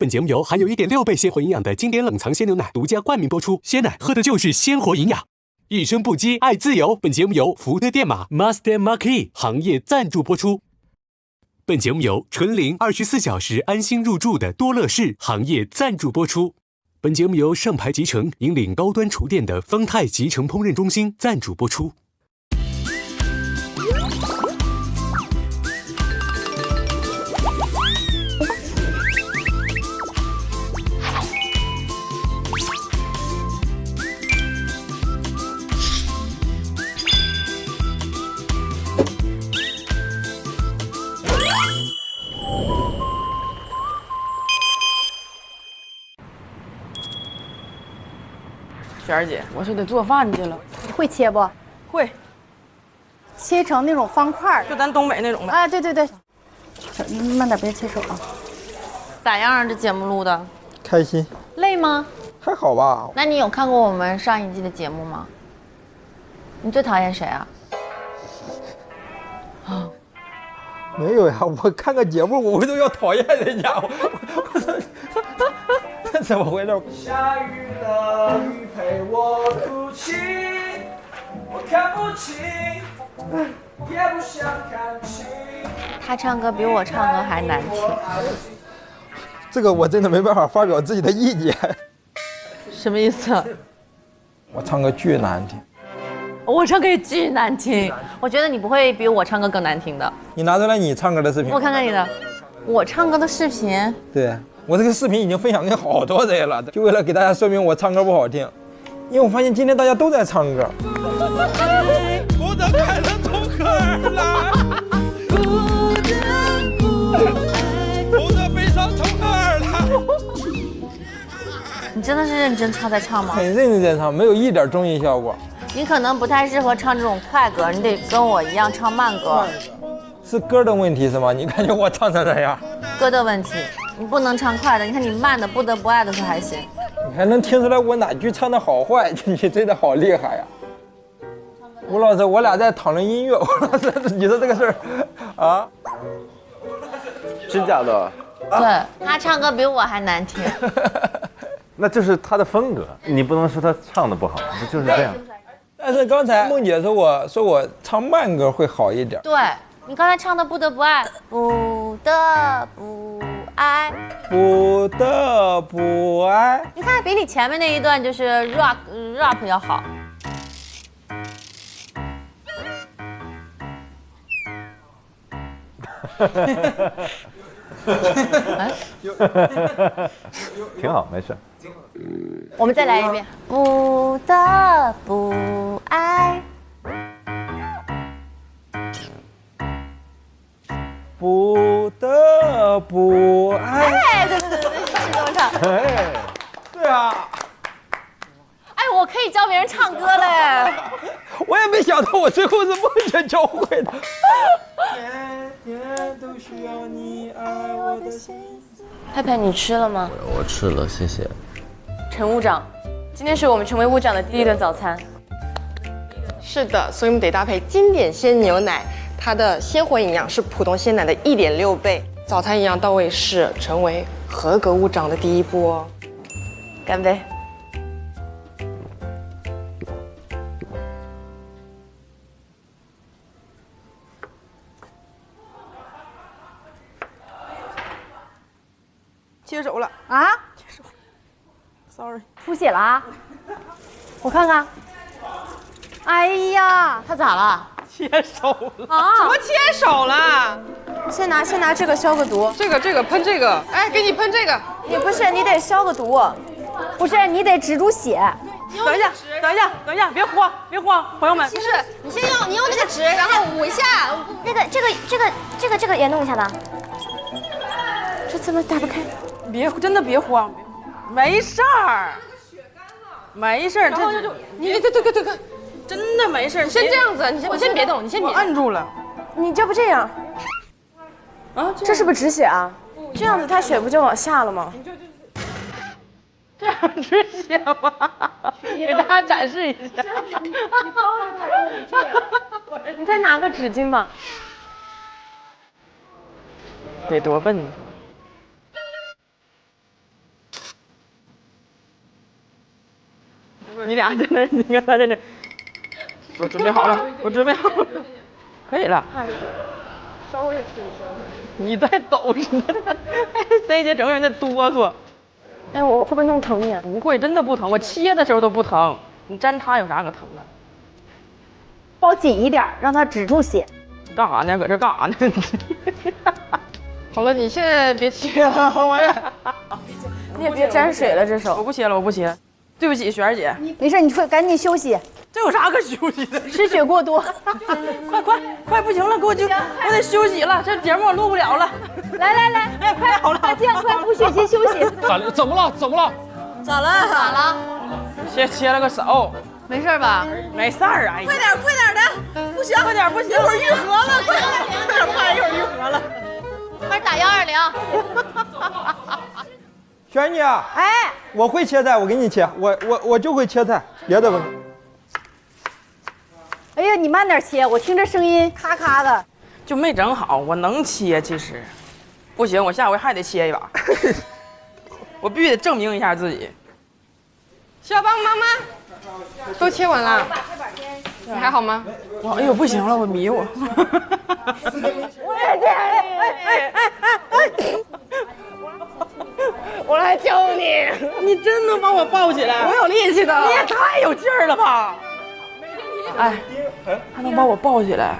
本节目由含有1.6倍鲜活营养的经典冷藏鲜牛奶独家冠名播出，鲜奶喝的就是鲜活营养。一生不羁，爱自由。本节目由福特电马 Master Marquee 行业赞助播出。本节目由纯零24小时安心入住的多乐士行业赞助播出。本节目由上牌集成引领高端厨电的丰泰集成烹饪中心赞助播出。璇儿姐，我是得做饭去了。你会切不？会，切成那种方块就咱东北那种的。啊，对对对，慢点，别切手啊。咋样啊？这节目录的？开心，累吗？还好吧。那你有看过我们上一季的节目吗？你最讨厌谁啊？没有呀，我看个节目，我为什么要讨厌人家？这怎么回事？下雨了，雨陪我哭泣，我看不清，也不想看清。他唱歌比我唱歌还难听。这个我真的没办法发表自己的意见。什么意思？我唱歌巨难听。我唱歌也巨难听。我觉得你不会比我唱歌更难听的。你拿出来你唱歌的视频。我看看你的。我唱歌的视频。对。我这个视频已经分享给好多人了，就为了给大家说明我唱歌不好听，因为我发现今天大家都在唱歌。我的快乐从何而来？我的悲伤从何而来？你真的是认真在唱吗？很认真在唱，没有一点综艺效果。你可能不太适合唱这种快歌，你得跟我一样唱慢歌。是歌的问题是吗？你感觉我唱成这样？歌的问题。你不能唱快的，你看你慢的不得不爱的时候还行，你还能听出来我哪句唱的好坏，你真的好厉害呀！吴老师，我俩在讨论音乐，吴老师，你说这个事儿啊？真假的？对，他唱歌比我还难听。那这是他的风格，你不能说他唱的不好，就是这样。但是刚才梦姐说我唱慢歌会好一点。对。你刚才唱的不得不爱，不得不爱，不得不爱。你看比你前面那一段就是 rap 要好。挺好，没事。我们再来一遍，不得不爱。不得不爱。哎，对，是这么唱。哎，对啊。哎，我可以教别人唱歌嘞。我也没想到，我最后是梦姐教会的。天天都需要你爱我的心思。佩佩，你吃了吗？我吃了，谢谢。陈务长，今天是我们成为务长的第一顿早餐。是的，所以我们得搭配经典鲜牛奶。它的鲜活营养是普通鲜奶的1.6倍，早餐营养到位是成为合格务长的第一步哦。干杯！切手了啊！切手 ，sorry， 出血了啊！我看看。哎呀，他咋了？切手了啊！什么切手了？先拿这个消个毒。这个喷这个，哎，给你喷这个。你不是，你得消个毒。不是，你得止住血。等一下，别慌，朋友们。不是，你用那个纸，然后捂一下。这个也弄一下吧。这怎么打不开？真的别慌，没事儿，没事儿。你对，真的没事。先这样子，你先别动，你先别。按住了。你这不这样？啊，这是不是止血啊？这样子他血不就往下了吗？这样止血吗？给大家展示一下。你再拿个纸巾吧。得多笨呢。你俩在那，你看他在那。我准备好了，我准备好了，可以了。稍微你在抖，你这些整个人在哆嗦。哎，我会不会弄疼你啊？不会，真的不疼。我切的时候都不疼，你粘它有啥可疼的？包紧一点，让它止住血。干啥呢？搁这干啥呢？好了，你现在别切了，我也。你也别沾水了，这手。我不切了，我不切。对不起，璇儿姐。没事，你赶紧休息。这有啥可休息的？失血过多。快，不行了，我得休息了，这节目我录不了了。来，快好了，大酱，快补血先休息。怎么了？咋了？切了个手。没事吧？没事儿啊！快点的，不行，快点不行，一会儿愈合了，快一会儿愈合了，快打120。璇姐，哎，我会切菜，我给你切，我就会切菜，别的不。哎呀，你慢点切，我听着声音咔咔的，就没整好。我能切，其实不行，我下回还得切一把。我必须得证明一下自己。小帮妈妈都切完了，你还好吗？哎呦，不行了，我迷糊。我来救你，你真能把我抱起来？我有力气的。你也太有劲儿了吧！哎，还能把我抱起来？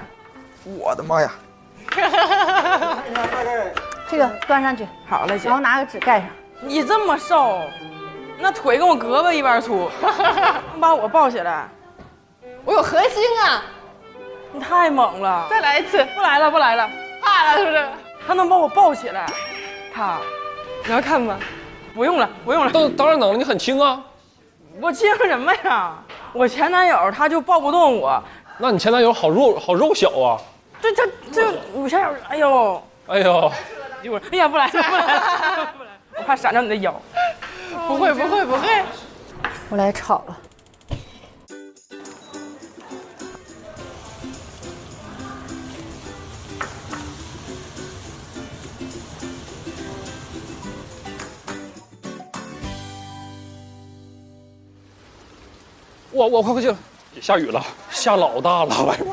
我的妈呀！这个端上去，好嘞，姐。然后拿个纸盖上。你这么瘦，那腿跟我胳膊一般粗，能把我抱起来？我有核心啊！你太猛了！再来一次。不来了，怕了是不是？他能把我抱起来？他，你要看吗？不用了。当然能了，你很轻啊。我轻什么呀？我前男友他就抱不动我。那你前男友好肉小啊。这我前男友，哎呦，一会儿，哎呀，不来了，我怕闪着你的腰。不会。我来炒了。我快回去了，下雨了，下老大了，外面。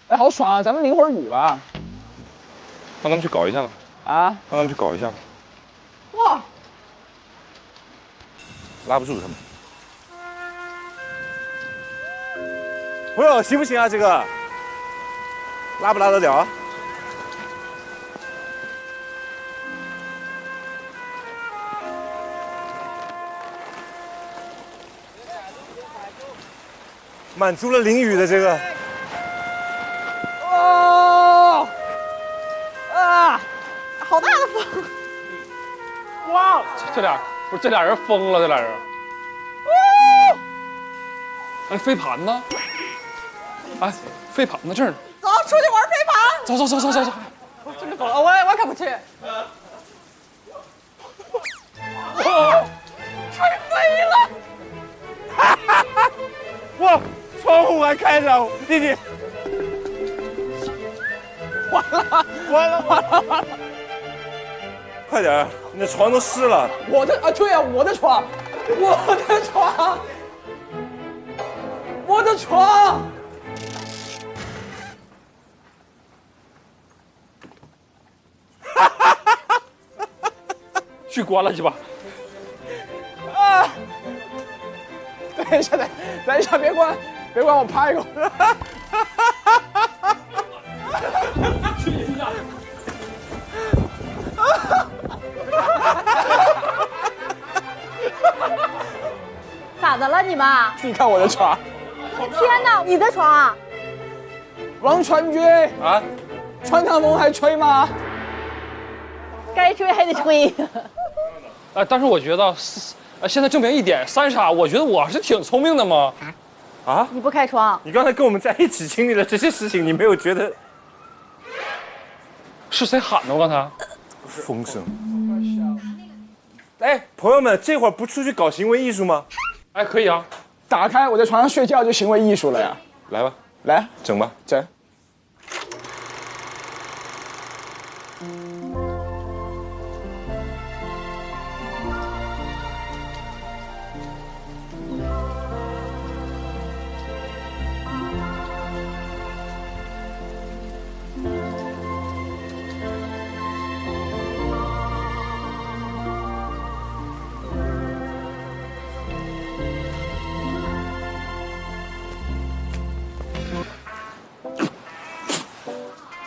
哎，好爽啊！咱们淋会儿雨吧。让他们去搞一下吧。啊？让他们去搞一下吧。哇！拉不住他们。朋友，行不行啊？这个拉不拉得了啊？满足了淋雨的这个。好大的风！哇，这俩人疯了，这俩人。哎，飞盘呢？哎，飞盘呢？这儿呢。走，出去玩飞盘。走。我真的走了，我可不去。吹飞了！哇，窗户还开着，弟弟。完了！快点，你的床都湿了。对啊，我的床。去关了去吧。啊！等一下，别关，我拍一个。咋的了你们？你看我的床。天哪，你的床啊？王传君啊，穿堂风还吹吗？该吹还得吹。但是我觉得，现在证明一点，三傻，我觉得我是挺聪明的嘛。啊？你不开窗？你刚才跟我们在一起经历了这些事情，你没有觉得？是谁喊的？我刚才？风声。哎，朋友们，这会儿不出去搞行为艺术吗？哎，可以啊。打开我在床上睡觉就行为艺术了呀。来吧，来整吧，整。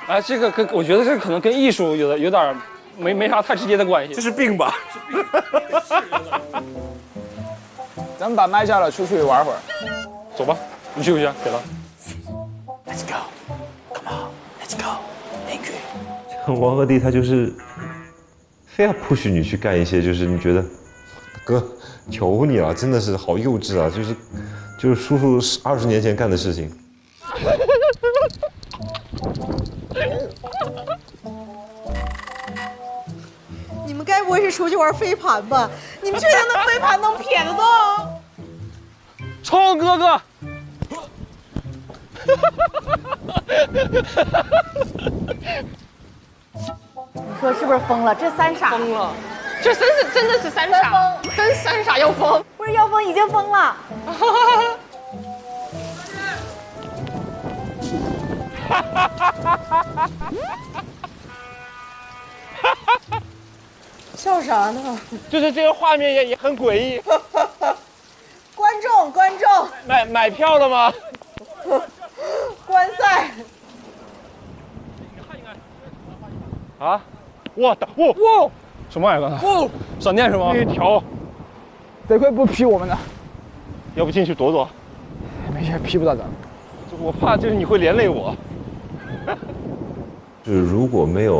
哎，这个我觉得这可能跟艺术有点没啥太直接的关系。这是病吧？咱们把麦叫了，出去玩会儿。走吧，你去不去？给了。 Let's go, come on, let's go， Thank you。王鹤棣他就是非要 push 你去干一些，就是你觉得哥求你了，真的是好幼稚啊，就是叔叔20年前干的事情。你们该不会是出去玩飞盘吧？你们确定那飞盘能撇得动？冲哥哥！你说是不是疯了？这三傻疯了，这真的是三傻，真三傻要疯，不是要疯已经疯了。笑啥呢？就是这个画面也很诡异。观众，买票了吗？观赛。啊！哇！什么玩意儿？刚才？闪电是吗？那条，得亏不劈我们呢。要不进去躲躲？没事，劈不到咱们。我怕就是你会连累我。就是如果没有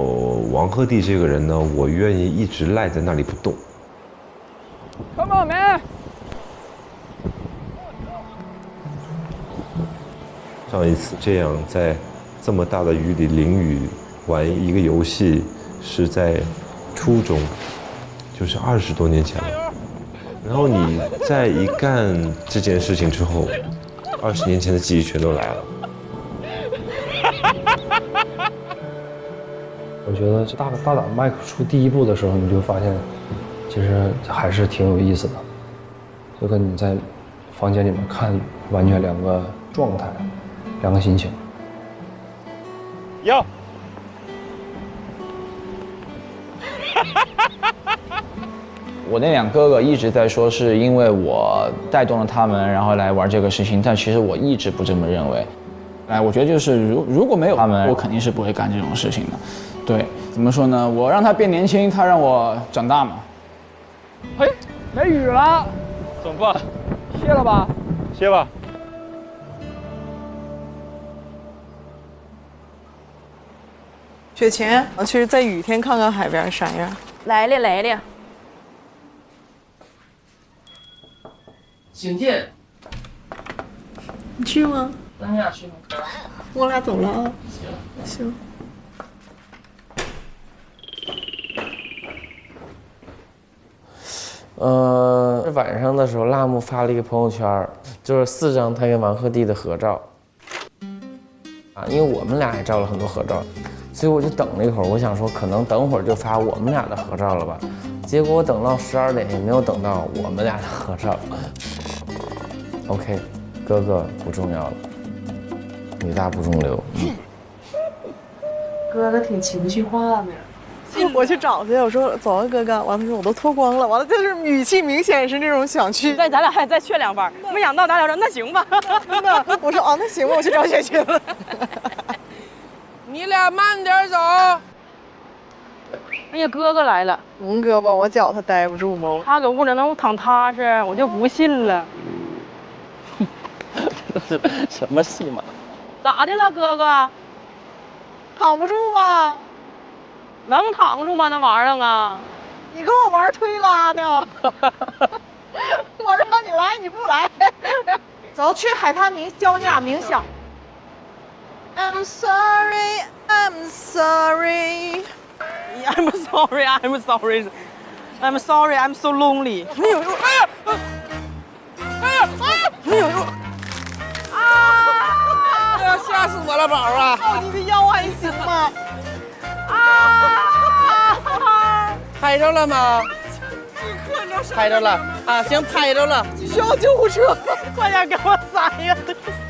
王鹤棣这个人呢，我愿意一直赖在那里不动。Come on, man！ 上一次这样在这么大的雨里淋雨玩一个游戏，是在初中，就是20多年前了。然后你再一干这件事情之后，20年前的记忆全都来了。我觉得大胆迈出第一步的时候，你就发现，其实还是挺有意思的，就跟你在房间里面看完全两个状态，两个心情。要。我那两哥哥一直在说是因为我带动了他们，然后来玩这个事情，但其实我一直不这么认为。我觉得就是如果没有他们，我肯定是不会干这种事情的。对，怎么说呢？我让他变年轻，他让我长大嘛。嘿，没雨了，怎么办？歇了吧，歇吧。雪晴，我去在雨天看看海边啥样。来了。警戒。你去吗？咱俩去吗？我俩走了啊。行。晚上的时候，辣目发了一个朋友圈，就是4张他跟王鹤棣的合照。因为我们俩也照了很多合照，所以我就等了一会儿，我想说可能等会儿就发我们俩的合照了吧。结果我等到12点也没有等到我们俩的合照。OK， 哥哥不重要了，女大不中留。哥哥挺情绪化的。我去找去，我说走啊，哥哥。完了，他说我都脱光了。完了，就是语气明显是那种想去。对，咱俩还再劝2番，没想到咱俩说那行吧。真的，我说哦，那行吧，我去找雪晴了。你俩慢点走。哎呀，哥哥来了。龙哥吧，我脚他待不住吗？他搁屋里能我躺踏实，我就不信了。这是什么戏码？咋的了，哥哥？躺不住吧？能躺住吗？那玩意儿啊！你跟我玩推拉呢？我让你来，你不来。走，去海滩教你俩冥想。I'm sorry, I'm sorry, I'm sorry, I'm sorry, I'm sorry, I'm so lonely。哎呦呦！哎呀！哎呀！哎呦呦！啊！哎呀，吓死我了，宝啊！靠你的腰还行吗？啊！拍着了吗？拍着了啊，行，拍着了。需要救护车，快点给我伞呀！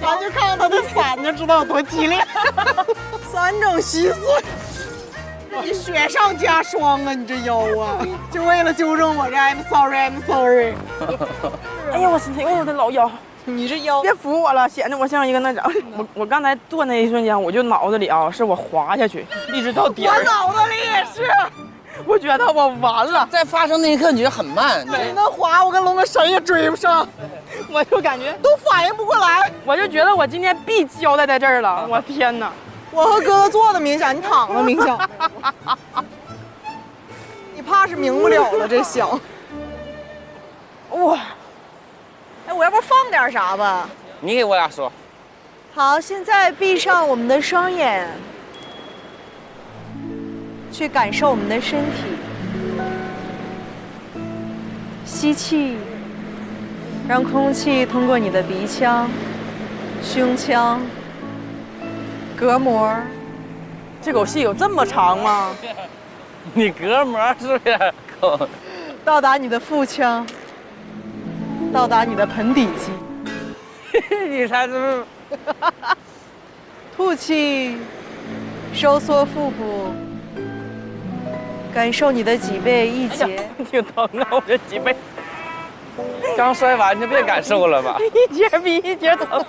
咱就看看他的伞，就知道有多激烈。三整稀碎，你雪上加霜啊！你这腰啊，就为了纠正我这 I'm sorry, I'm sorry。哎呀，我身体，我的老腰。你这腰别扶我了，显得我像一个那啥。我刚才坐那一瞬间，我就脑子里啊，是我滑下去，一直到底儿。我脑子里也是。我觉得我完了，在发生那一刻，你觉得很慢。你那滑，我跟龙哥谁也追不上，我就感觉都反应不过来。我就觉得我今天必交代在这儿了。我天哪！我和哥哥坐的冥想，你躺着冥想。你怕是冥不了了，这想。哇！哎，我要不放点啥吧？你给我俩说。好，现在闭上我们的双眼。去感受我们的身体，吸气，让空气通过你的鼻腔、胸腔、膈膜。这口气有这么长吗？你膈膜是不是？到达你的腹腔，到达你的盆底肌。你猜是不是？吐气，收缩腹部。感受你的脊背一节，挺疼啊！我这脊背刚摔完就别感受了吧，一节比一节疼。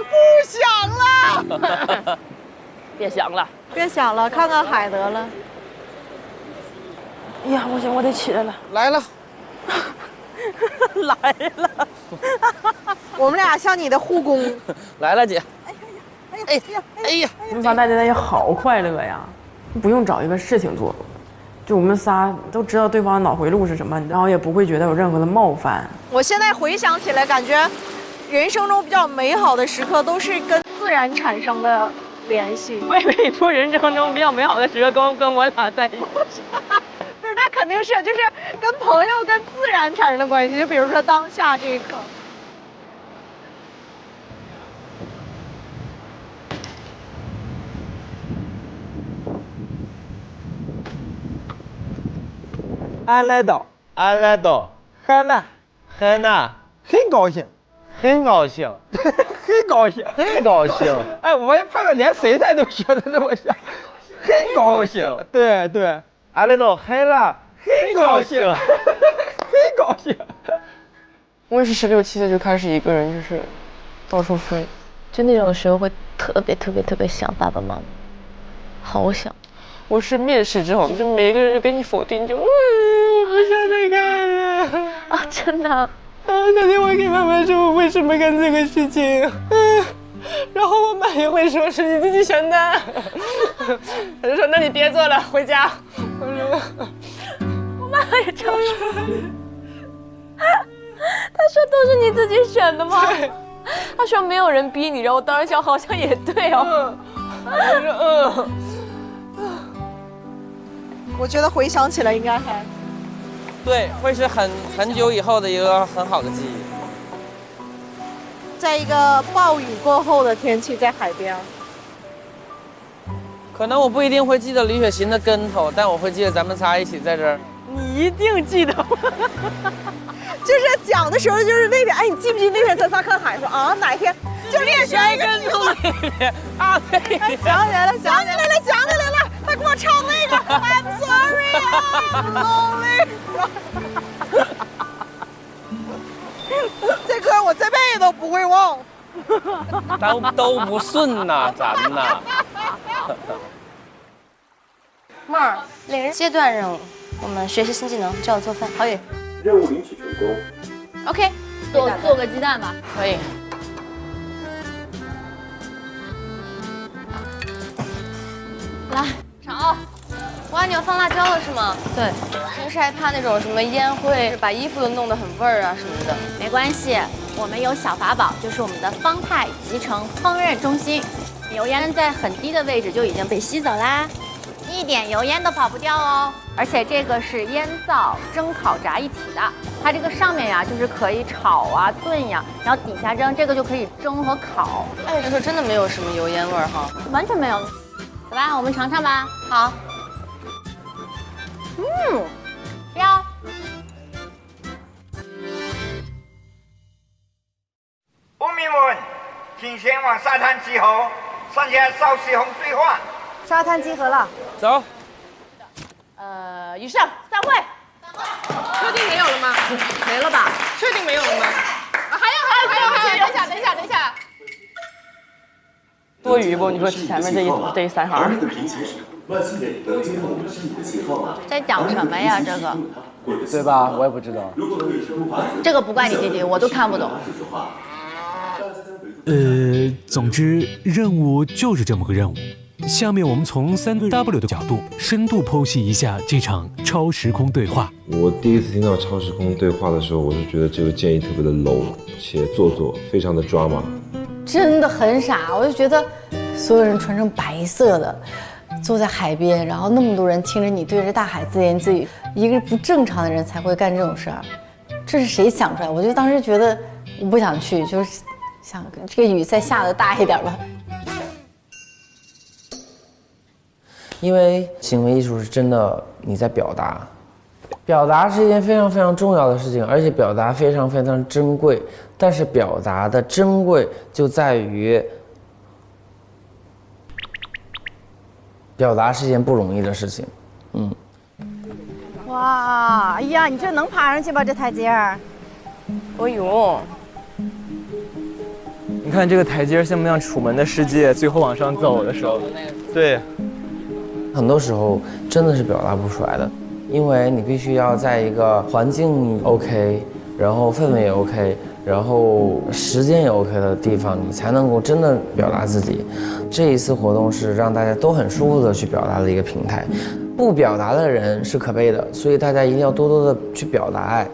不想了，别想了，别想了，看看海得了。哎呀，不行，我得起来了。来了，来了，我们俩像你的护工。来了，姐。哎呀，哎呀，我们仨待在一起好快乐呀！不用找一个事情做，就我们仨都知道对方的脑回路是什么，然后也不会觉得有任何的冒犯。我现在回想起来，感觉人生中比较美好的时刻都是跟自然产生的联系。我以为你说人生中比较美好的时刻跟我俩在一起。不是，那肯定是就是跟朋友跟自然产生的关系，就比如说当下这一刻。俺来到，俺来到海南，海南，很高兴，很高兴，很高兴，很高兴。哎，我也发现连谁在都学的这么像，很高兴。对对，俺来到海南，很高兴，很高兴。我也是16、17岁就开始一个人就是到处飞，就那种时候会特别想爸爸妈妈，好想。我是面试之后，就每个人就给你否定，就好想再看啊，真的啊。那天我给妈妈说我为什么干这个事情，然后我妈也会说是你自己选的，她就说那你别做了，回家。我妈也这样说，她说都是你自己选的吗？她说没有人逼你，然后我当时想好像也对哦。我说我觉得回想起来应该还对，会是很久以后的一个很好的记忆。在一个暴雨过后的天气，在海边。可能我不一定会记得李雪琴的跟头，但我会记得咱们仨一起在这儿。你一定记得。就是讲的时候，就是那天，哎，你记不记得那天咱仨看海？说啊，哪天就练习一个跟头那天啊，对，想起来了，想起来了，想起来了，他给我唱那个 I'm sorry, I'm lonely。这歌我这辈子都不会忘。都不顺呐，咱呐。妹儿，领人阶段任务，我们学习新技能，教我做饭。郝宇，任务领取成功。 OK， 做个鸡蛋吧。可以。来，尝。哇，你要放辣椒了是吗？对。平时还怕那种什么烟会把衣服都弄得很味儿啊什么的。没关系，我们有小法宝，就是我们的方太集成烹饪中心，油烟在很低的位置就已经被吸走啦，一点油烟都跑不掉哦。而且这个是烟灶蒸烤炸一体的，它这个上面呀就是可以炒啊炖呀，然后底下这个就可以蒸和烤。按理说真的没有什么油烟味儿哈，完全没有。走吧，我们尝尝吧。好。要。公民们，请前往沙滩集合，参加邵世宏对话。沙滩集合了，走。以上散会。确定没有了吗？没了吧？确定没有了吗？还有，等一下。多余不？你说前面这3行。在讲什么呀？这个？对吧？我也不知道。这个不怪你弟弟，我都看不懂。总之任务就是这么个任务。下面我们从3个 W 的角度深度剖析一下这场超时空对话。我第一次听到超时空对话的时候，我是觉得这个建议特别的 low 且做作，非常的 drama。真的很傻，我就觉得所有人穿成白色的，坐在海边，然后那么多人听着你对着大海自言自语，一个不正常的人才会干这种事儿。这是谁想出来？我就当时觉得我不想去，就是想这个雨再下得大一点吧。因为行为艺术是真的你在表达，表达是一件非常非常重要的事情，而且表达非常非常珍贵。但是表达的珍贵就在于，表达是一件不容易的事情。哇，哎呀，你这能爬上去吧？这台阶儿。哦呦，你看这个台阶像不像《楚门的世界》最后往上走的时候？对。很多时候真的是表达不出来的，因为你必须要在一个环境 OK， 然后氛围也 OK， 然后时间也 OK 的地方，你才能够真的表达自己。这一次活动是让大家都很舒服的去表达的一个平台，不表达的人是可悲的，所以大家一定要多多的去表达爱。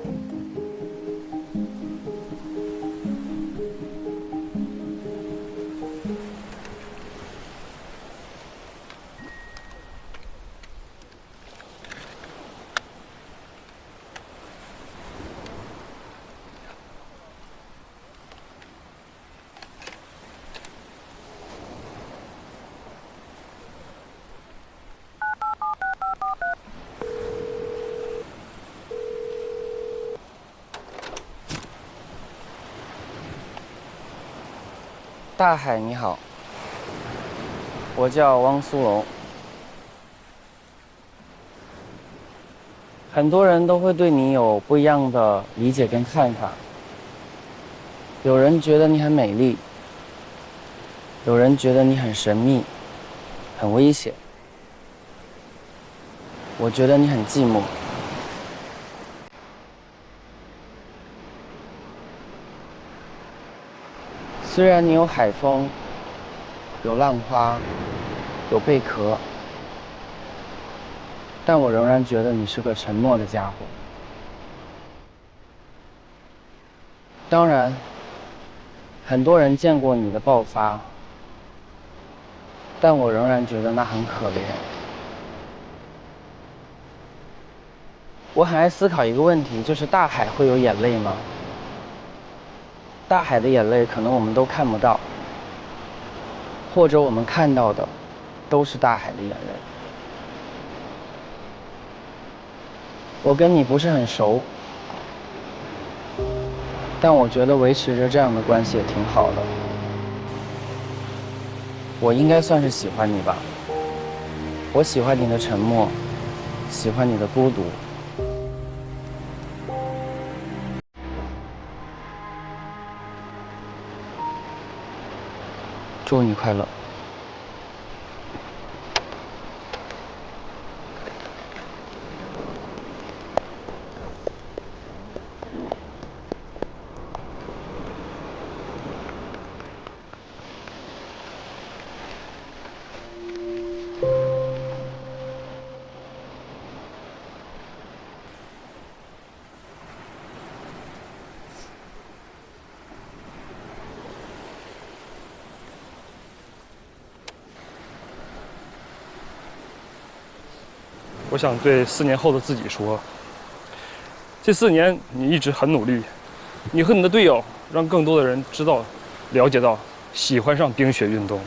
大海你好，我叫汪苏泷。很多人都会对你有不一样的理解跟看法，有人觉得你很美丽，有人觉得你很神秘，很危险。我觉得你很寂寞。虽然你有海风，有浪花，有贝壳，但我仍然觉得你是个沉默的家伙。当然，很多人见过你的爆发，但我仍然觉得那很可怜。我很爱思考一个问题，就是大海会有眼泪吗？大海的眼泪可能我们都看不到，或者我们看到的都是大海的眼泪。我跟你不是很熟，但我觉得维持着这样的关系也挺好的。我应该算是喜欢你吧。我喜欢你的沉默，喜欢你的孤独。祝你快乐。我想对4年后的自己说，这4年你一直很努力，你和你的队友让更多的人知道、了解到、喜欢上冰雪运动。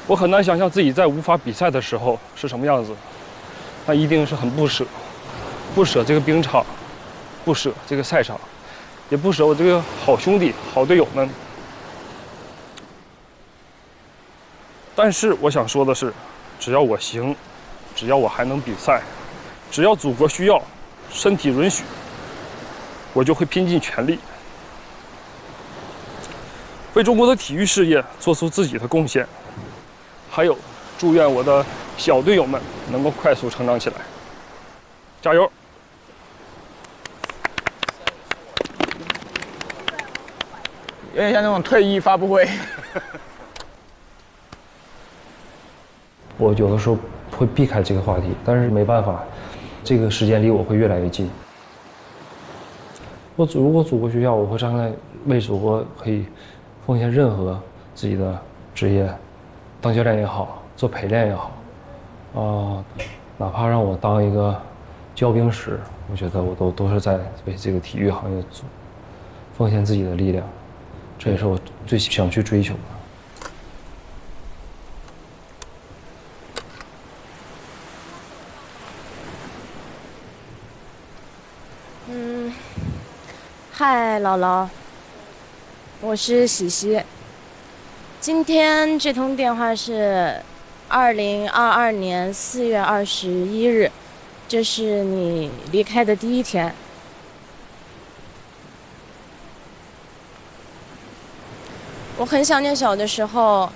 我很难想象自己在无法比赛的时候是什么样子，那一定是很不舍，不舍这个冰场，不舍这个赛场，也不舍我这个好兄弟、好队友们。但是我想说的是，只要我行，只要我还能比赛，只要祖国需要，身体允许，我就会拼尽全力，为中国的体育事业做出自己的贡献。还有，祝愿我的小队友们能够快速成长起来，加油！有点像那种退役发布会。我有的时候会避开这个话题，但是没办法，这个时间离我会越来越近。如果祖国需要，我会站在为祖国可以奉献任何自己的职业，当教练也好，做陪练也好，哪怕让我当一个教兵师，我觉得我都是在为这个体育行业奉献自己的力量，这也是我最想去追求的。嗨，姥姥，我是喜喜。今天这通电话是2022年4月21日，这是你离开的第1天。我很想念小的时候，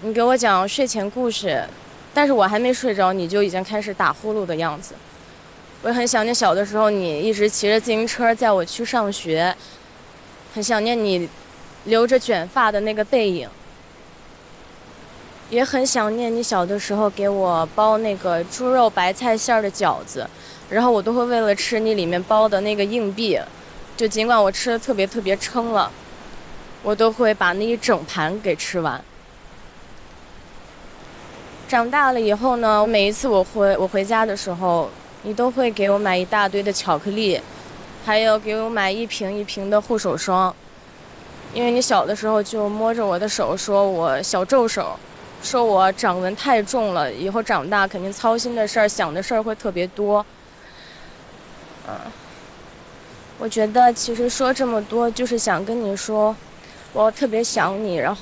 你给我讲睡前故事，但是我还没睡着，你就已经开始打呼噜的样子。我也很想念小的时候，你一直骑着自行车载我去上学，很想念你留着卷发的那个背影，也很想念你小的时候给我包那个猪肉白菜馅儿的饺子，然后我都会为了吃你里面包的那个硬币，就尽管我吃的特别撑了，我都会把那一整盘给吃完。长大了以后呢，每一次我回家的时候，你都会给我买一大堆的巧克力，还有给我买一瓶一瓶的护手霜，因为你小的时候就摸着我的手说我小皱手，说我掌纹太重了，以后长大肯定操心的事儿、想的事儿会特别多。我觉得其实说这么多就是想跟你说，我特别想你，然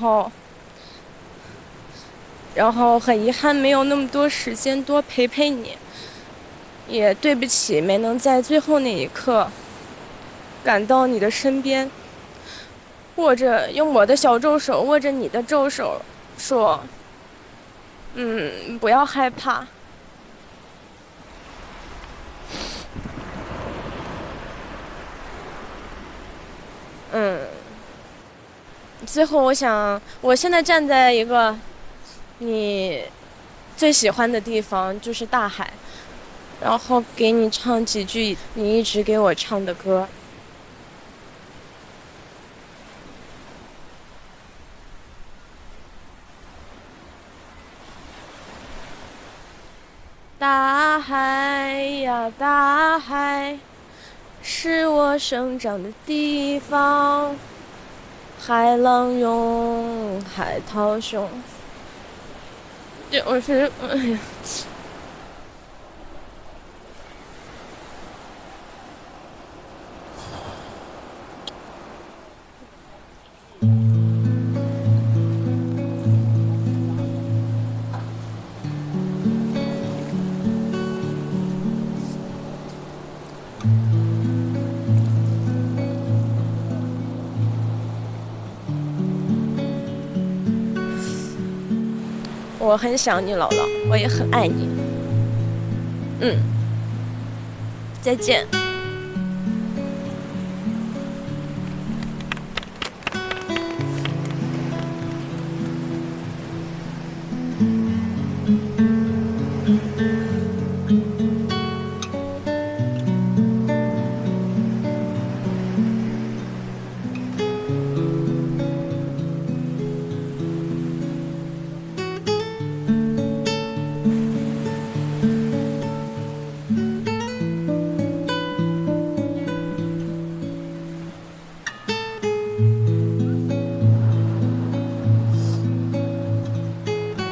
后很遗憾没有那么多时间多陪你。也对不起，没能在最后那一刻赶到你的身边，用我的小皱手握着你的皱手，说：“不要害怕。”最后我现在站在一个你最喜欢的地方，就是大海。然后给你唱几句你一直给我唱的歌。大海呀大海，是我生长的地方，海浪涌，海涛汹。就是哎呀。我很想你，姥姥，我也很爱你。再见。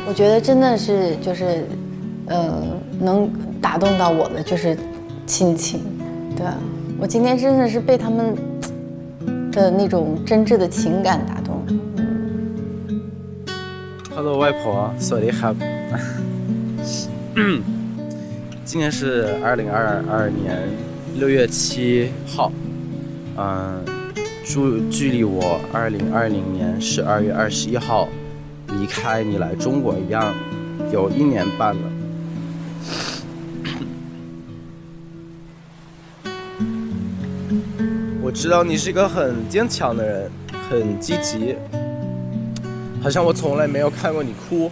我觉得真的是就是，能打动到我的就是亲情，对啊，我今天真的是被他们的那种真挚的情感打动。Hello， 外婆，สวัสดีครับ。今天是2022年6月7号，距离我2020年12月21号离开你来中国一样，有1年半了。我知道你是一个很坚强的人，很积极，好像我从来没有看过你哭。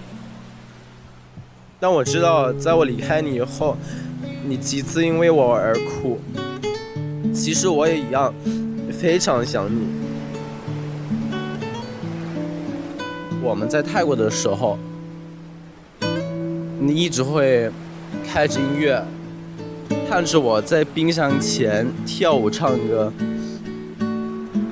但我知道，在我离开你以后，你几次因为我而哭。其实我也一样，非常想你。我们在泰国的时候，你一直会开着音乐，看着我在冰箱前跳舞唱歌。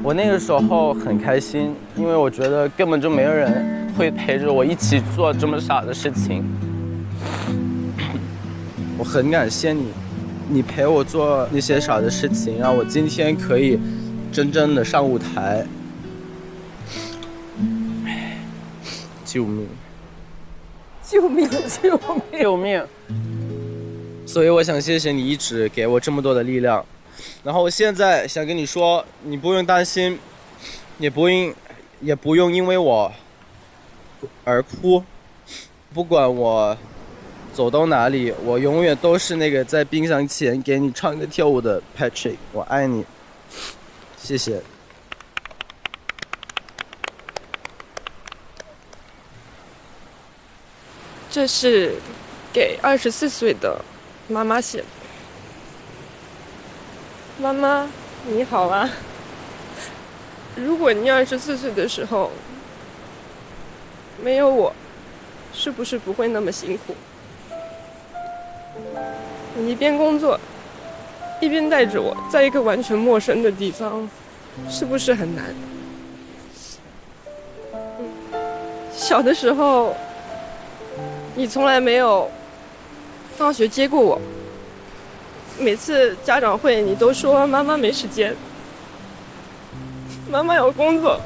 我那个时候很开心，因为我觉得根本就没有人会陪着我一起做这么傻的事情。我很感谢你，你陪我做那些傻的事情，让我今天可以真正的上舞台。救命！救命！救命！救命！所以我想谢谢你一直给我这么多的力量。然后我现在想跟你说，你不用担心，也不用因为我而哭。不管我走到哪里，我永远都是那个在冰箱前给你唱歌跳舞的 Patrick。我爱你，谢谢。这是给24岁的妈妈写的。妈妈，你好啊！如果你24岁的时候没有我，是不是不会那么辛苦？你一边工作，一边带着我在一个完全陌生的地方，是不是很难？小的时候，你从来没有放学接过我。每次家长会，你都说妈妈没时间，妈妈有工作。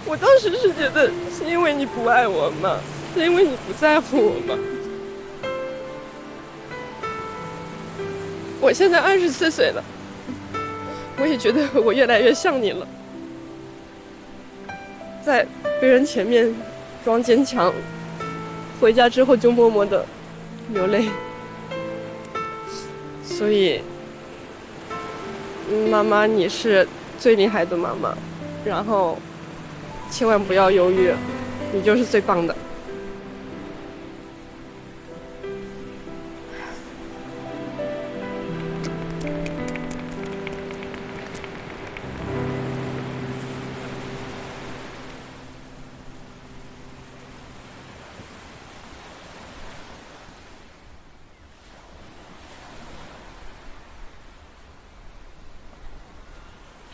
我当时是觉得是因为你不爱我吗？是因为你不在乎我吗？我现在24岁了，我也觉得我越来越像你了，在别人前面装坚强，回家之后就默默的流泪。所以妈妈，你是最厉害的妈妈，然后千万不要犹豫，你就是最棒的。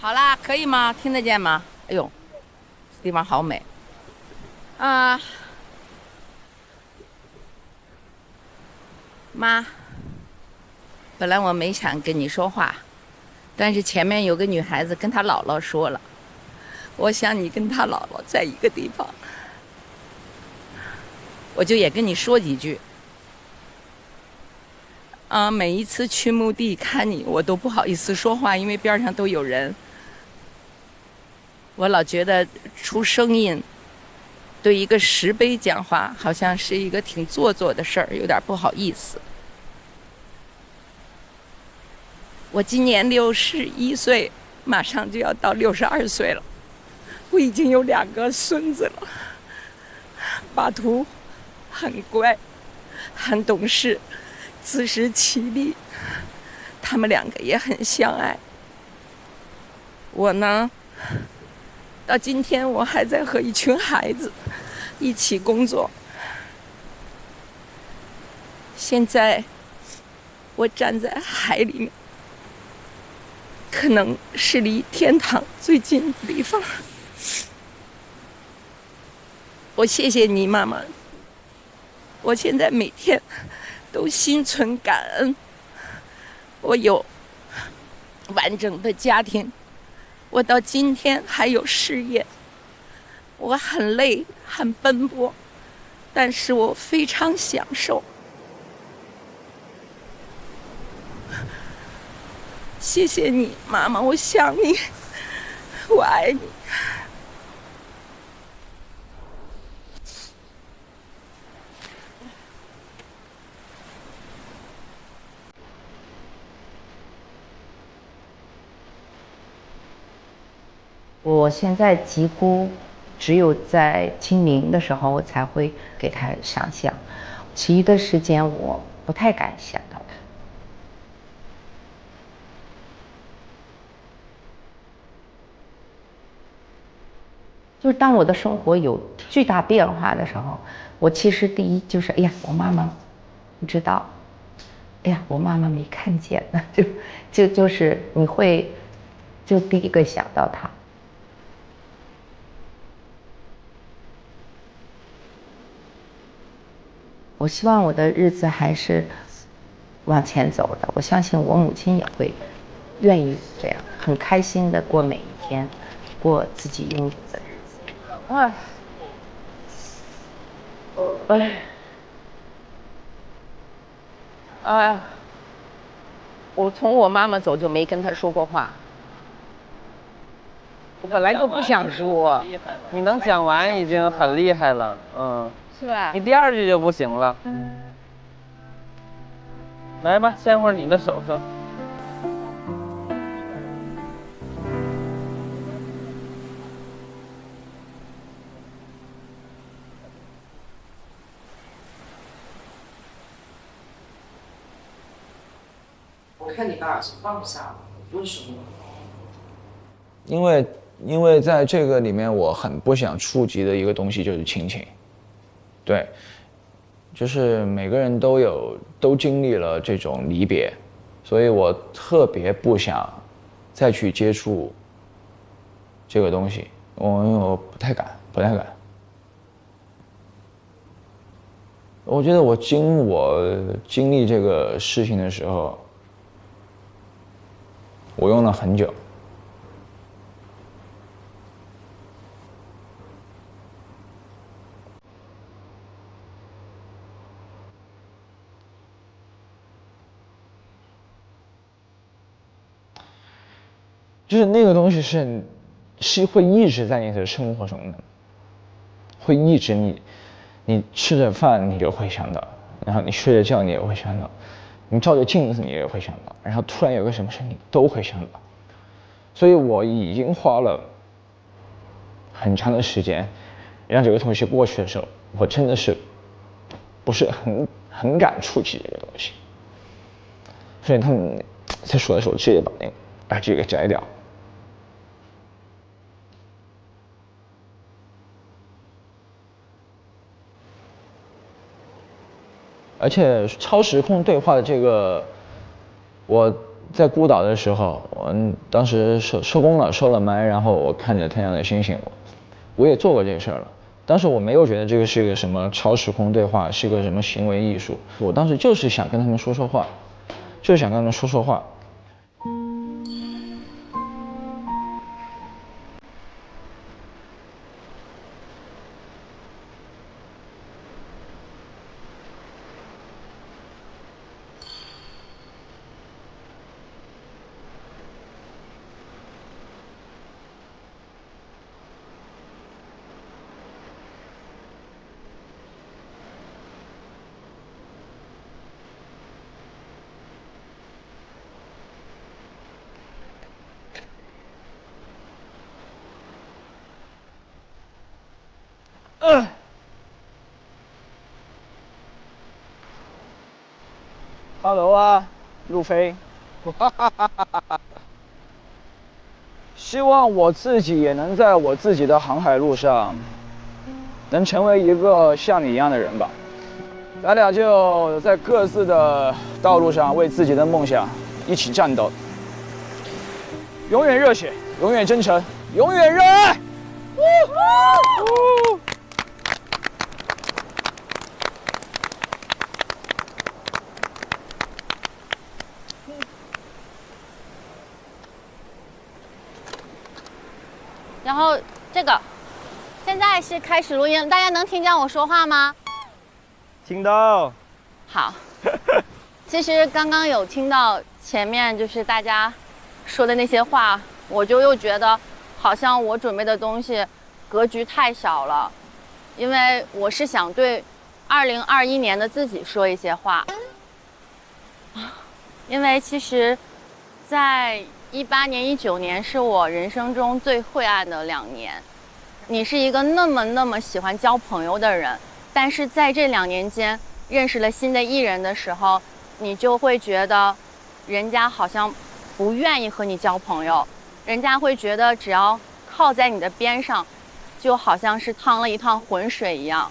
好啦，可以吗？听得见吗？哎呦，这地方好美啊！妈，本来我没想跟你说话，但是前面有个女孩子跟她姥姥说了，我想你跟她姥姥在一个地方，我就也跟你说几句。每一次去墓地看你，我都不好意思说话，因为边上都有人。我老觉得出声音，对一个石碑讲话，好像是一个挺做作的事儿，有点不好意思。我今年61岁，马上就要到62岁了，我已经有2个孙子了。巴图很乖，很懂事，自食其力，他们2个也很相爱。我呢，到今天我还在和一群孩子一起工作。现在我站在海里面，可能是离天堂最近的地方。我谢谢你，妈妈。我现在每天都心存感恩，我有完整的家庭，我到今天还有事业。我很累，很奔波，但是我非常享受。谢谢你，妈妈，我想你，我爱你。我现在几乎只有在清明的时候我才会给他上香，其余的时间我不太敢想到。就是当我的生活有巨大变化的时候，我其实第一就是，哎呀，我妈妈不知道，哎呀，我妈妈没看见呢，就是你会就第一个想到她。我希望我的日子还是往前走的，我相信我母亲也会愿意这样，很开心的过每一天，过自己应有的日子。哎，哎呀，我从我妈妈走就没跟她说过话，我本来都不想说，你能讲完已经很厉害了，是吧？你第二句就不行了。来吧，牵会儿你的手手。我看你把耳朵放下了，为什么？因为在这个里面，我很不想触及的一个东西就是亲情。对，就是每个人都经历了这种离别，所以我特别不想再去接触这个东西，因为我不太敢。我觉得我经历这个事情的时候，我用了很久。就是那个东西是会一直在你的生活中的，会一直你吃着饭你就会想到，然后你睡着觉你也会想到，你照着镜子你也会想到，然后突然有个什么事你都会想到。所以我已经花了很长的时间让这个东西过去的时候，我真的是不是很敢触及这个东西。所以他们在说的时候直接把那个耳机给摘掉。而且超时空对话的这个，我在孤岛的时候，我当时收工了，收了麦，然后我看着太阳的星星，我也做过这事儿了。当时我没有觉得这个是一个什么超时空对话，是一个什么行为艺术，我当时就是想跟他们说说话，就是想跟他们说说话。Hello 啊，路飞。希望我自己也能在我自己的航海路上，能成为一个像你一样的人吧。咱俩就在各自的道路上为自己的梦想一起战斗，永远热血，永远真诚，永远热爱。然后这个，现在是开始录音，大家能听见我说话吗？听到。好。其实刚刚有听到前面就是大家说的那些话，我就又觉得好像我准备的东西格局太小了，因为我是想对2021年的自己说一些话。因为其实，在18年、19年是我人生中最晦暗的2年。你是一个那么喜欢交朋友的人，但是在这2年间认识了新的艺人的时候，你就会觉得人家好像不愿意和你交朋友，人家会觉得只要靠在你的边上，就好像是趟了一趟浑水一样。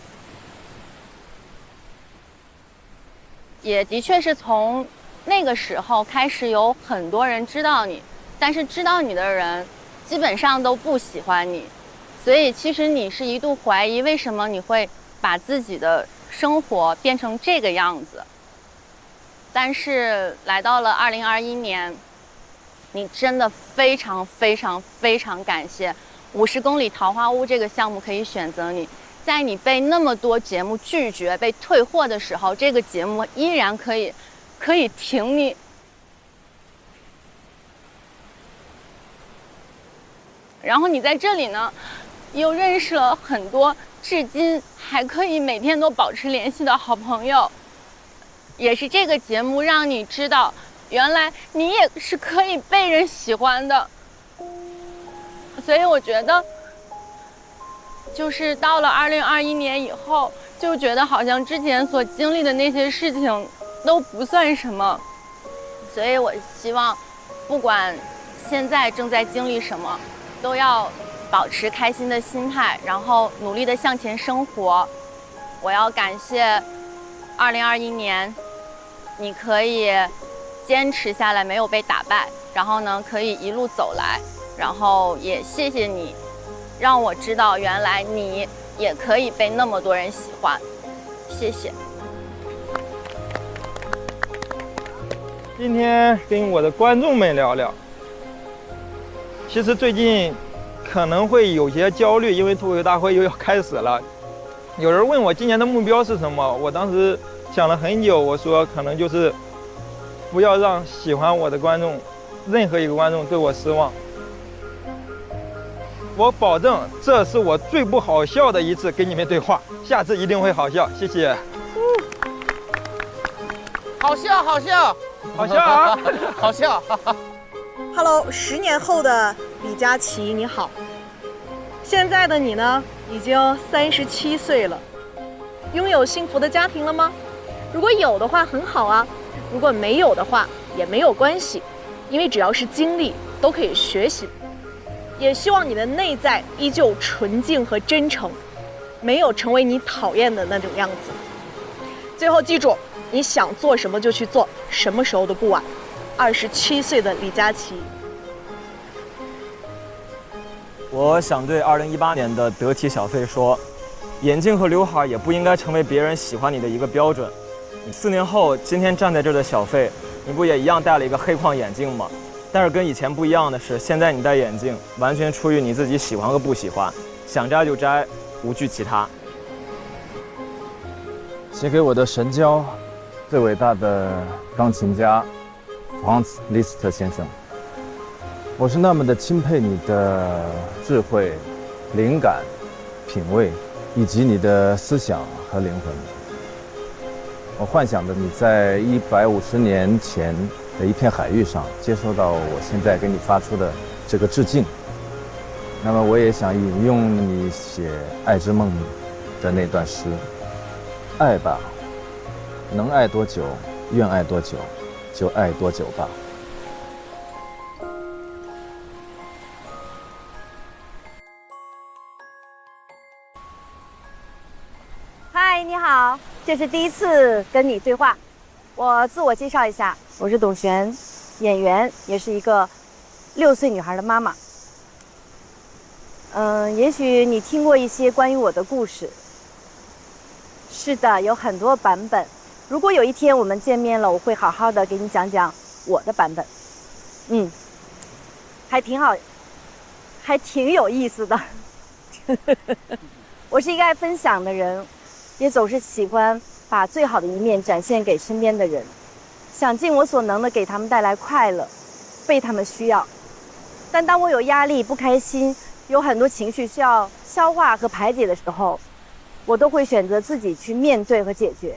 也的确是从那个时候开始，有很多人知道你，但是知道你的人基本上都不喜欢你，所以其实你是一度怀疑为什么你会把自己的生活变成这个样子。但是来到了2021年，你真的非常感谢50公里桃花坞这个项目可以选择你，在你被那么多节目拒绝、被退货的时候，这个节目依然可以挺你。然后你在这里呢，又认识了很多至今还可以每天都保持联系的好朋友。也是这个节目让你知道，原来你也是可以被人喜欢的。所以我觉得，就是到了2021年以后，就觉得好像之前所经历的那些事情都不算什么。所以我希望，不管现在正在经历什么，都要保持开心的心态，然后努力的向前生活。我要感谢2021年，你可以坚持下来，没有被打败，然后呢，可以一路走来，然后也谢谢你，让我知道原来你也可以被那么多人喜欢。谢谢。今天跟我的观众们聊聊。其实最近可能会有些焦虑，因为脱口秀大会又要开始了。有人问我今年的目标是什么，我当时想了很久，我说可能就是不要让喜欢我的观众，任何一个观众对我失望。我保证这是我最不好笑的一次跟你们对话，下次一定会好笑，谢谢。好笑，好笑，好笑啊，好笑。Hello，10年后的李佳琦，你好。现在的你呢，已经37岁了，拥有幸福的家庭了吗？如果有的话，很好啊；如果没有的话，也没有关系，因为只要是经历，都可以学习。也希望你的内在依旧纯净和真诚，没有成为你讨厌的那种样子。最后记住，你想做什么就去做，什么时候都不晚。27岁的李佳琦。我想对2018年的得体小费说，眼镜和刘海也不应该成为别人喜欢你的一个标准。4年后，今天站在这儿的小费，你不也一样戴了一个黑框眼镜吗？但是跟以前不一样的是，现在你戴眼镜完全出于你自己喜欢和不喜欢，想摘就摘，无惧其他。写给我的神交，最伟大的钢琴家Franz Liszt 先生，我是那么的钦佩你的智慧、灵感、品味，以及你的思想和灵魂。我幻想着你在150年前的一片海域上，接收到我现在给你发出的这个致敬。那么我也想引用你写《爱之梦》的那段诗：爱吧，能爱多久，愿爱多久，就爱多久吧。嗨，你好，这是第一次跟你对话。我自我介绍一下，我是董璇，演员，也是一个6岁女孩的妈妈。也许你听过一些关于我的故事。是的，有很多版本。如果有一天我们见面了，我会好好的给你讲讲我的版本。还挺好，还挺有意思的。我是一个爱分享的人，也总是喜欢把最好的一面展现给身边的人，想尽我所能的给他们带来快乐，被他们需要。但当我有压力、不开心，有很多情绪需要消化和排解的时候，我都会选择自己去面对和解决，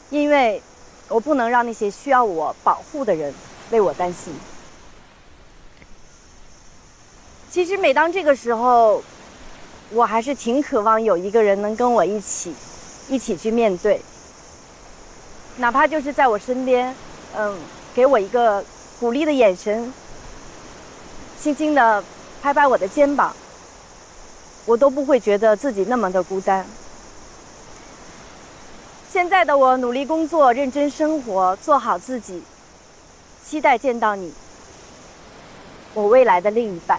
因为我不能让那些需要我保护的人为我担心。其实每当这个时候，我还是挺渴望有一个人能跟我一起去面对，哪怕就是在我身边，给我一个鼓励的眼神，轻轻地拍拍我的肩膀，我都不会觉得自己那么的孤单。现在的我努力工作，认真生活，做好自己，期待见到你，我未来的另一半。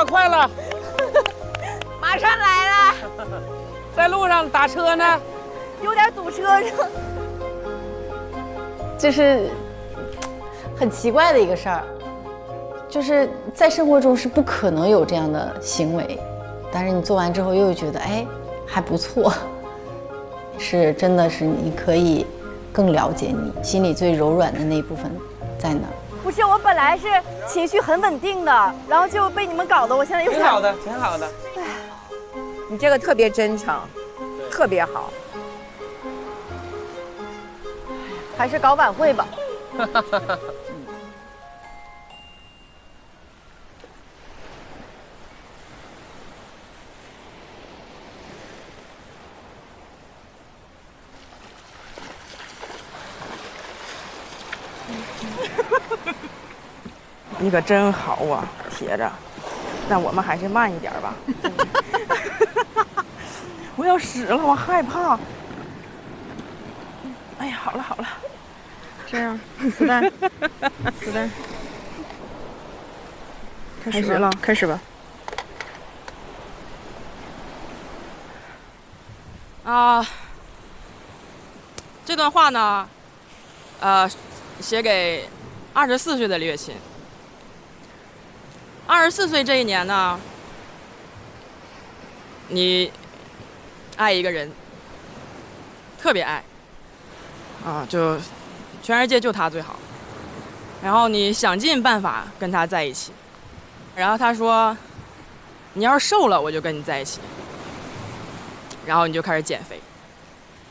快了，马上来了，在路上打车呢，有点堵车。就是很奇怪的一个事儿，就是在生活中是不可能有这样的行为，但是你做完之后又觉得哎还不错，是真的是你可以更了解你心里最柔软的那一部分在哪儿。不是，我本来是情绪很稳定的，然后就被你们搞得我现在又挺好的，挺好的。你这个特别真诚，特别好。还是搞晚会吧。你可真好啊，铁子。那我们还是慢一点吧。我要死了，我害怕。哎呀，好了好了，这样，子弹，子弹，开始了，开始吧。这段话呢，写给24岁的李月琴。24岁这一年呢，你爱一个人，特别爱，就全世界就他最好。然后你想尽办法跟他在一起，然后他说，你要是瘦了，我就跟你在一起。然后你就开始减肥，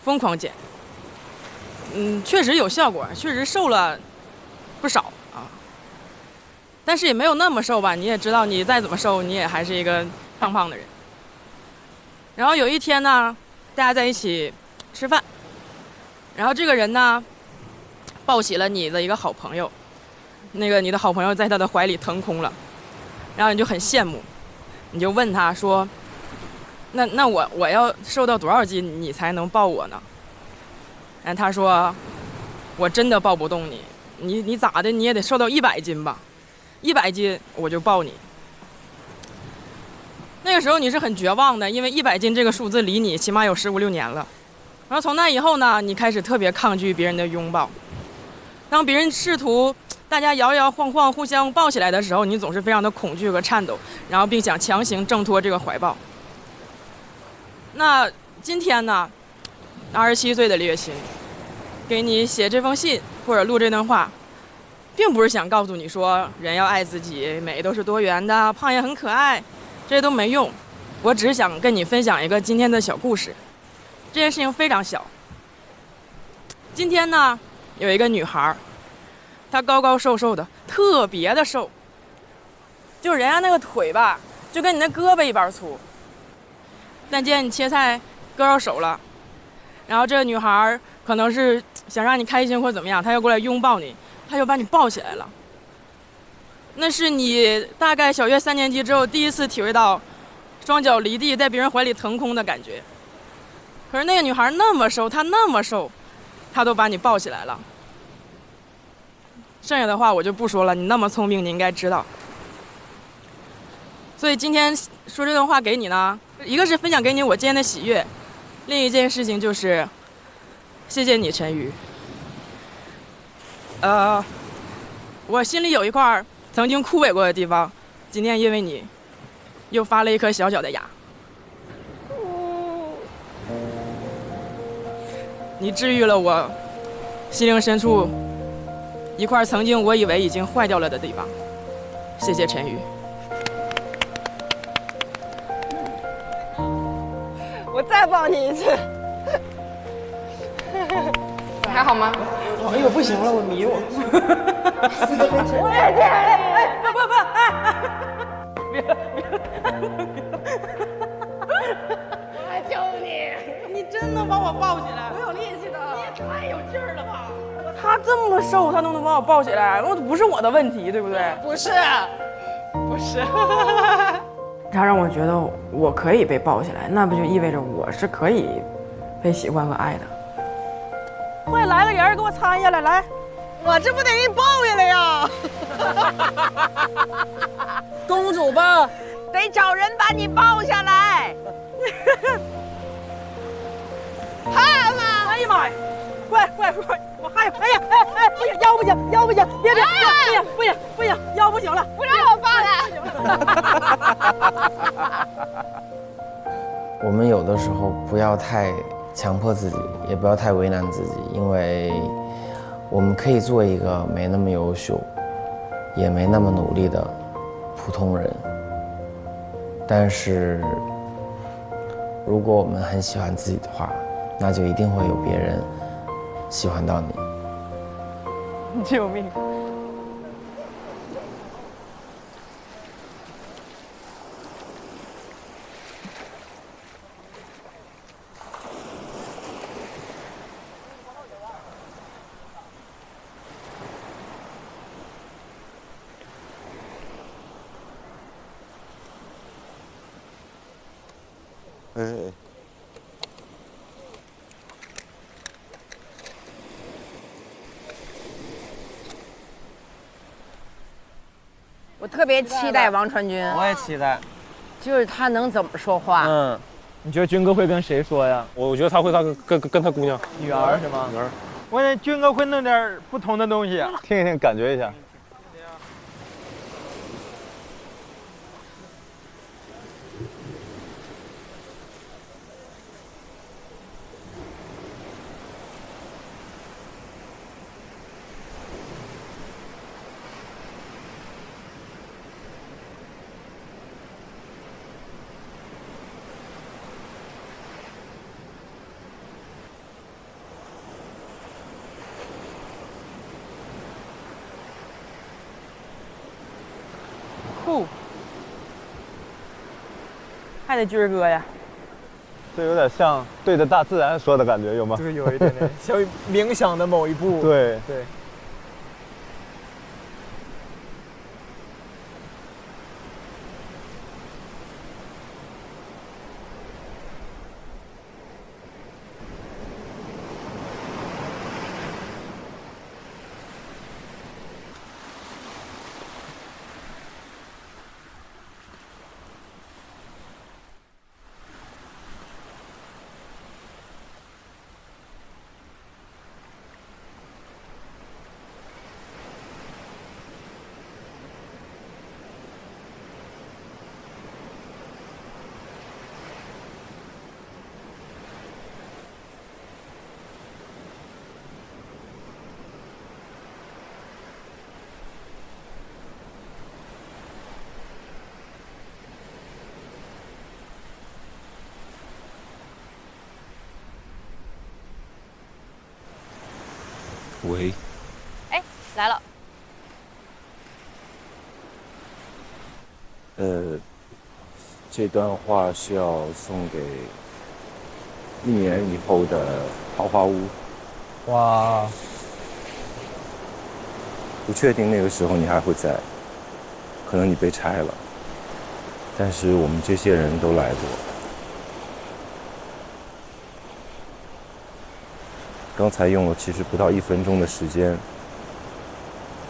疯狂减。确实有效果，确实瘦了不少啊。但是也没有那么瘦吧，你也知道，你再怎么瘦，你也还是一个胖胖的人。然后有一天呢，大家在一起吃饭，然后这个人呢，抱起了你的一个好朋友，那个你的好朋友在他的怀里腾空了，然后你就很羡慕，你就问他说，那我要瘦到多少斤你才能抱我呢？然后他说，我真的抱不动你，你咋的你也得瘦到100斤吧，100斤我就抱你。那个时候你是很绝望的，因为100斤这个数字离你起码有15、16年了。然后从那以后呢，你开始特别抗拒别人的拥抱。当别人试图大家摇摇晃晃互相抱起来的时候，你总是非常的恐惧和颤抖，然后并想强行挣脱这个怀抱。那今天呢，27岁的李月琴给你写这封信或者录这段话，并不是想告诉你说人要爱自己，美都是多元的，胖也很可爱，这些都没用。我只是想跟你分享一个今天的小故事。这件事情非常小。今天呢，有一个女孩，她高高瘦瘦的，特别的瘦，就人家那个腿吧，就跟你那胳膊一般粗。但见你切菜割着手了，然后这个女孩可能是想让你开心或怎么样，她又过来拥抱你，她就把你抱起来了。那是你大概小学3年级之后第一次体会到双脚离地在别人怀里腾空的感觉。可是那个女孩那么瘦，她那么瘦，她都把你抱起来了。剩下的话我就不说了，你那么聪明，你应该知道。所以今天说这段话给你呢，一个是分享给你我今天的喜悦，另一件事情就是谢谢你，陈宇。我心里有一块曾经枯萎过的地方，今天因为你又发了一颗小小的芽。你治愈了我心灵深处一块曾经我以为已经坏掉了的地方，谢谢陈宇。我再抱你一次。你还好吗？哎呦，不行了，我迷我。我也这样。我来救你！你真能把我抱起来？我有力气的。你也太有劲儿了吧！他这么瘦，他都能把我抱起来，那不是我的问题，对不对？不是，不是。他让我觉得我可以被抱起来，那不就意味着我是可以被喜欢和爱的？快来个人给我搀下来，来！我这不得给你抱下来呀！公主吧，得找人把你抱下来。怕吗？哎呀妈呀！快，我还有，哎呀，不行，腰不行，别，不行，腰不行了，不让我抱了。我们有的时候不要太强迫自己，也不要太为难自己，因为我们可以做一个没那么优秀，也没那么努力的普通人。但是，如果我们很喜欢自己的话，那就一定会有别人喜欢到你。救命！我特别期待王传君，我也期待，就是他能怎么说话。你觉得军哥会跟谁说呀？我觉得他会跟他姑娘女儿是吗？女儿。我感觉军哥会弄点不同的东西，听一听，感觉一下。酷，还得军儿哥呀。这有点像对着大自然说的感觉，有吗？对，有一点点像冥想的某一步。对。喂，哎，来了。这段话是要送给1年以后的桃花坞。哇，不确定那个时候你还会在，可能你被拆了，但是我们这些人都来过。刚才用了其实不到1分钟的时间，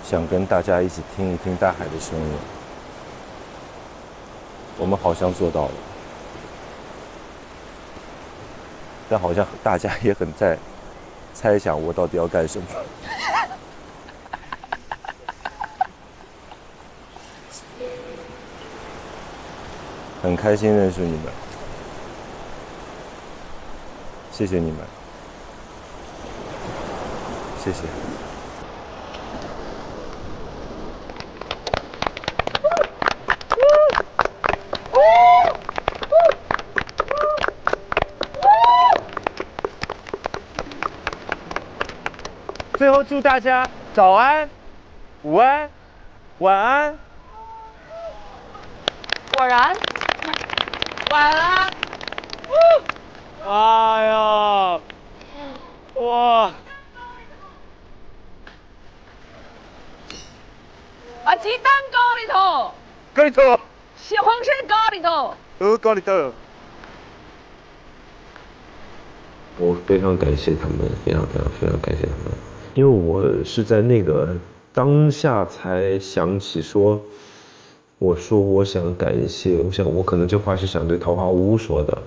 想跟大家一起听一听大海的声音。我们好像做到了，但好像大家也很在猜想我到底要干什么。很开心认识你们，谢谢你们，谢谢。最后祝大家早安、午安、晚安。果然，晚安。哎呀，哇！鸡蛋咖喱头，咖喱头，西红柿咖喱头。咖喱头。我非常感谢他们，非常感谢他们，因为我是在那个当下才想起说，我说我想感谢，我可能这话是想对桃花坞说的，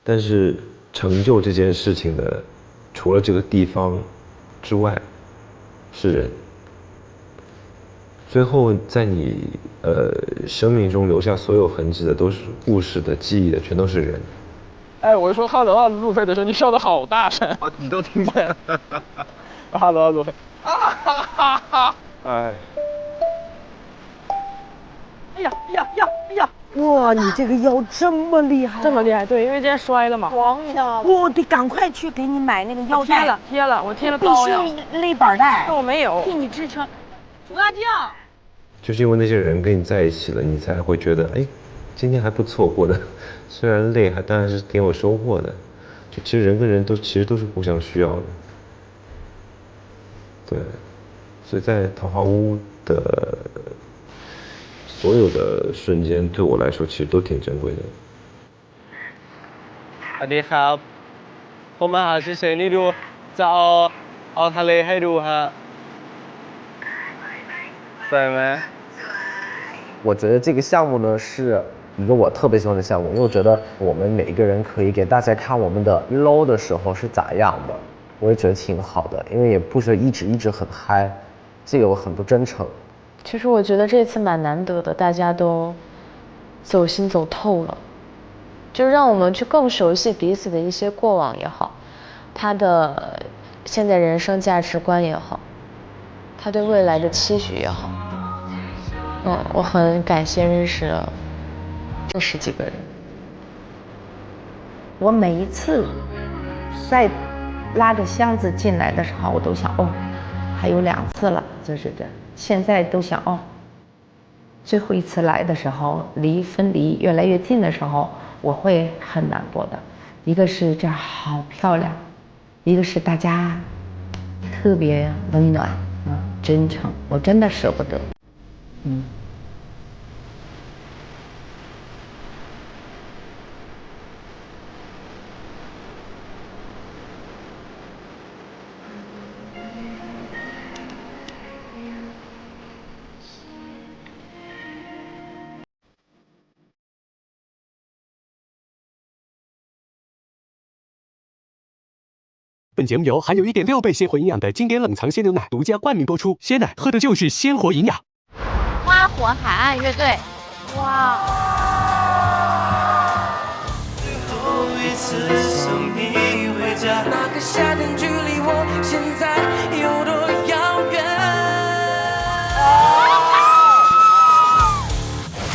但是成就这件事情的，除了这个地方之外，是人。最后在你生命中留下所有痕迹的，都是故事的、记忆的，全都是人。哎，我说哈喽啊，路费的时候你笑得好大声，你都听见了。哈喽啊，路费。哎。哎呀！哇，你这个腰这么厉害，这么厉害，对，因为今天摔了嘛。黄呀！我得赶快去给你买那个腰带。贴了，我贴了刀呀。必须勒板带。但我没有。替你支撑。朱大将。就是因为那些人跟你在一起了，你才会觉得，哎，今天还不错过的，虽然累，当然是挺有收获的。就其实人跟人其实都是互相需要的。对，所以在桃花坞的所有的瞬间，对我来说其实都挺珍贵的。สวัสดีครับผมมาหาเฉยๆนี่ดูจะเอาทะเลให้ดูฮะสวยไหม我觉得这个项目呢是一个我特别喜欢的项目，因为我觉得我们每一个人可以给大家看我们的 low 的时候是咋样的，我也觉得挺好的，因为也不是一直很嗨，这个有很多真诚。其实我觉得这次蛮难得的，大家都走心走透了，就让我们去更熟悉彼此的一些过往也好，他的现在人生价值观也好，他对未来的期许也好。我很感谢认识了这10几个人。我每一次在拉着箱子进来的时候，我都想，还有2次了，就是这。现在都想，最后一次来的时候，离分离越来越近的时候，我会很难过的。一个是这儿好漂亮，一个是大家特别温暖，真诚，我真的舍不得。本节目由含有1.6倍鲜活营养的经典冷藏鲜牛奶独家冠名播出，鲜奶喝的就是鲜活营养。花火海岸乐队，哇！最后一次送你回家，那个夏天距离我现在有多遥远？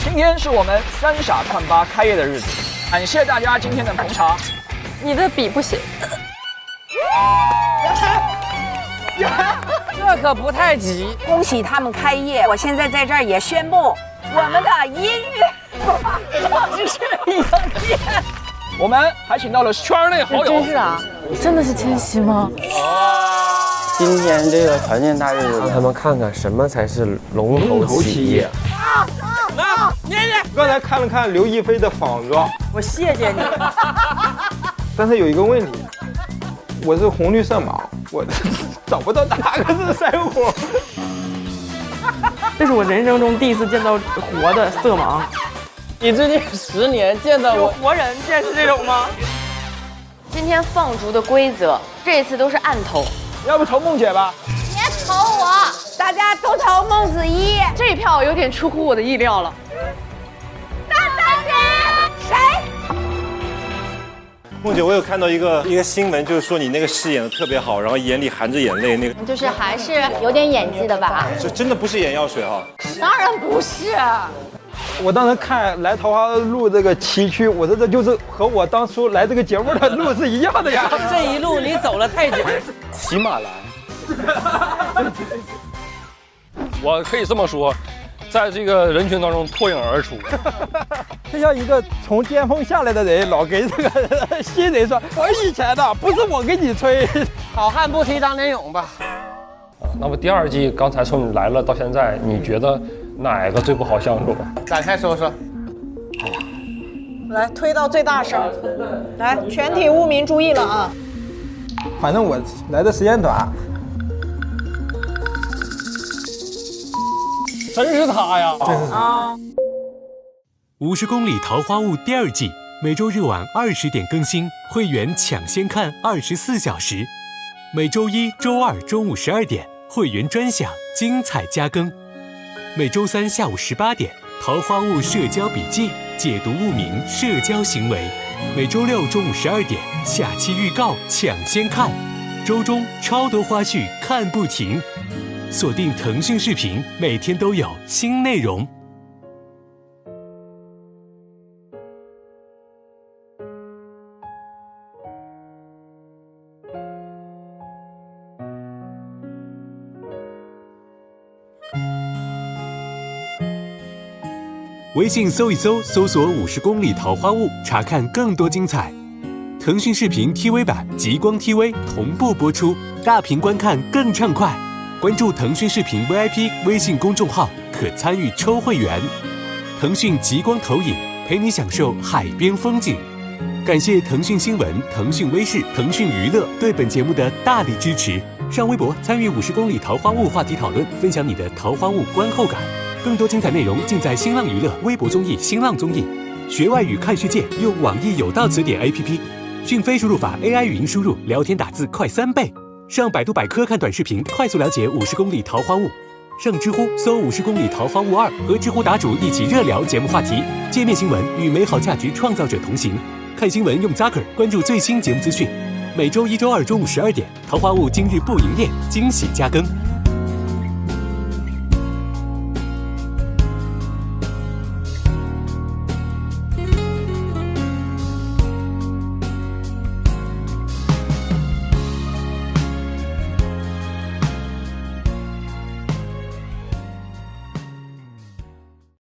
今天是我们3傻串8开业的日子，感谢大家今天的捧场。你的笔不行。这可不太急，恭喜他们开业！我现在在这儿也宣布，我们的音乐创世营店。我们还请到了圈内好友。真是啊，真的是千玺吗？今天这个团建大日，让他们看看什么才是龙头企业。刚才看了看刘亦菲的仿妆，我谢谢你。但是有一个问题，我是红绿色盲，我找不到哪个是腮红。这是我人生中第一次见到活的色盲。你最近10年见到我活人见是这种吗？今天放逐的规则，这一次都是暗投。要不投梦姐吧？别投我，大家都投孟子怡。这一票有点出乎我的意料了。谁？梦姐，我有看到一个新闻，就是说你那个戏演的特别好，然后眼里含着眼泪，那个就是还是有点演技的吧？这真的不是眼药水哈。当然不是。我当时看来桃花路这个崎岖，我说这就是和我当初来这个节目的路是一样的呀。这一路你走了太久。骑马来。我可以这么说，在这个人群当中脱颖而出。就像一个从巅峰下来的人，老给这个新人说：“我以前的不是我给你吹。”好汉不提当年勇吧。那么第2季刚才从你来了到现在，你觉得哪个最不好相处？展开说说。来推到最大声，来，全体污民注意了啊！反正我来的时间短。真是他呀！啊！50公里桃花坞第2季，每周日晚20点更新，会员抢先看24小时。每周1、周2中午12点，会员专享精彩加更。每周3下午18点，桃花坞社交笔记，解读污名社交行为。每周6中午12点，下期预告抢先看。周中超多花絮看不停。锁定腾讯视频，每天都有新内容。微信搜一搜，搜索50公里桃花坞，查看更多精彩。腾讯视频 TV 版、极光 TV 同步播出，大屏观看更畅快。关注腾讯视频 VIP 微信公众号，可参与抽会员。腾讯极光投影陪你享受海边风景。感谢腾讯新闻、腾讯微视、腾讯娱乐对本节目的大力支持。上微博参与50公里桃花坞话题讨论，分享你的桃花坞观后感。更多精彩内容尽在新浪娱乐微博综艺、新浪综艺。学外语看世界，用网易有道词典 APP。讯飞输入法 AI 语音输入，聊天打字快3倍。上百度百科看短视频，快速了解50公里桃花坞。上知乎搜50公里桃花坞2，和知乎答主一起热聊节目话题。界面新闻与美好价值创造者同行。看新闻用 Zucker 关注最新节目资讯。每周1、周2中午12点，桃花坞今日不营业，惊喜加更。